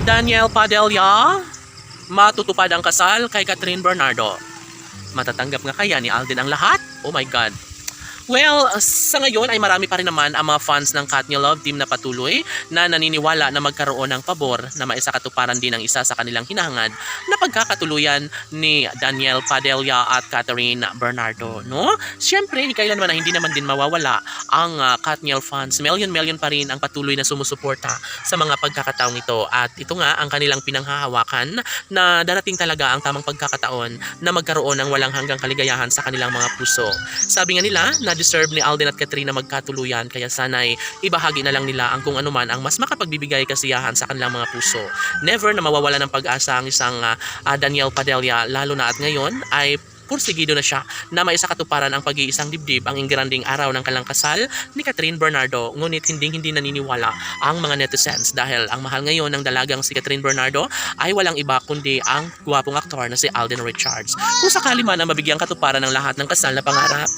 Daniel Padilla, matutupad ang kasal kay Catherine Bernardo. Matatanggap nga kaya ni Alden ang lahat? Oh my God. Well, sa ngayon ay marami pa rin naman ang mga fans ng Katniel Love Team na patuloy na naniniwala na magkaroon ng pabor na maisakatuparan din ang isa sa kanilang hinahangad na pagkakatuluyan ni Daniel Padilla at Catherine Bernardo, no? Siyempre, kailanman na hindi naman din mawawala ang Katniel fans. Million pa rin ang patuloy na sumusuporta sa mga pagkakataong ito. At ito nga ang kanilang pinanghahawakan na darating talaga ang tamang pagkakataon na magkaroon ng walang hanggang kaligayahan sa kanilang mga puso. Sabi nga nila na deserve ni Alden at Catherine na magkatuluyan, kaya sana'y ibahagi na lang nila ang kung anuman ang mas makapagbibigay kasiyahan sa kanilang mga puso. Never na mawawala ng pag-asa ang isang Daniel Padilla, lalo na at ngayon ay pursigido na siya na maisakatuparan ang pag-iisang dibdib ang ingranding araw ng kanilang kasal ni Catherine Bernardo. Ngunit hindi naniniwala ang mga netizens dahil ang mahal ngayon ng dalagang si Catherine Bernardo ay walang iba kundi ang gwapong aktor na si Alden Richards. Kung sakali man na mabigyang katuparan ng lahat ng kasal na pangarap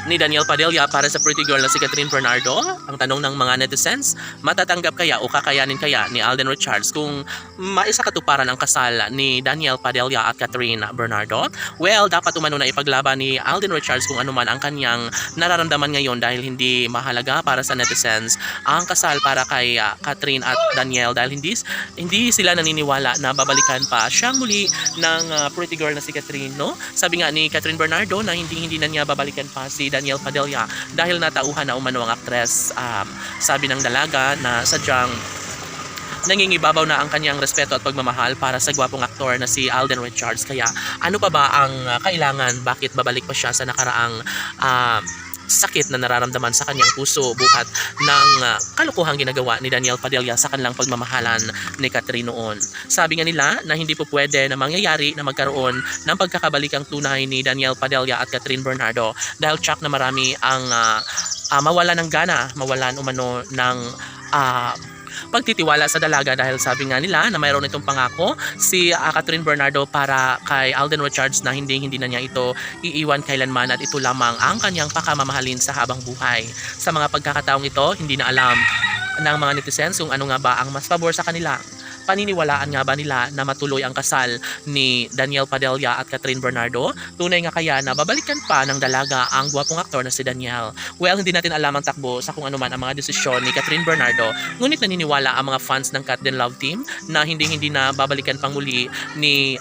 ni Daniel Padilla para sa pretty girl na si Catherine Bernardo, ang tanong ng mga netizens, matatanggap kaya o kakayanin kaya ni Alden Richards kung maisakatuparan ang kasal ni Daniel Padilla at Catherine Bernardo? Well, dapat umano na ipaglaban ni Alden Richards kung anuman ang kanyang nararamdaman ngayon dahil hindi mahalaga para sa netizens ang kasal para kay Catherine at Daniel dahil hindi sila naniniwala na babalikan pa siyang muli ng pretty girl na si Catherine, no? Sabi nga ni Catherine Bernardo na hindi na niya babalikan pa si Daniel Padilla dahil natauhan na umano ang aktres. Sabi ng dalaga na sadyang nangingibabaw na ang kanyang respeto at pagmamahal para sa gwapong aktor na si Alden Richards. Kaya ano pa ba ang kailangan? Bakit babalik pa siya sa nakaraang sakit na nararamdaman sa kanyang puso buhat ng kalukuhang ginagawa ni Daniel Padilla sa kanilang pagmamahalan ni Catherine noon. Sabi nga nila na hindi po pwede na mangyayari na magkaroon ng pagkakabalikang tunay ni Daniel Padilla at Catherine Bernardo dahil tsak na marami ang mawalan ng gana, mawalan umano ng pagtitiwala sa dalaga dahil sabi nga nila na mayroon itong pangako si Catherine Bernardo para kay Alden Richards na hindi na niya ito iiwan kailanman at ito lamang ang kanyang pakamamahalin sa habang buhay. Sa mga pagkakataong ito, hindi na alam ng mga netizens kung ano nga ba ang mas pabor sa kanila. Paniniwalaan nga ba nila na matuloy ang kasal ni Daniel Padilla at Catherine Bernardo? Tunay nga kaya na babalikan pa ng dalaga ang gwapong aktor na si Daniel? Well, hindi natin alam ang takbo sa kung anuman ang mga desisyon ni Catherine Bernardo, ngunit naniniwala ang mga fans ng Katniel Love Team na hindi na babalikan pang muli ni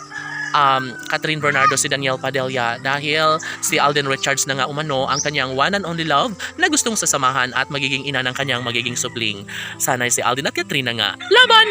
Catherine Bernardo si Daniel Padilla dahil si Alden Richards na nga umano ang kanyang one and only love na gustong sasamahan at magiging ina ng kanyang magiging supling. Sana'y si Alden at Catherine na nga laban!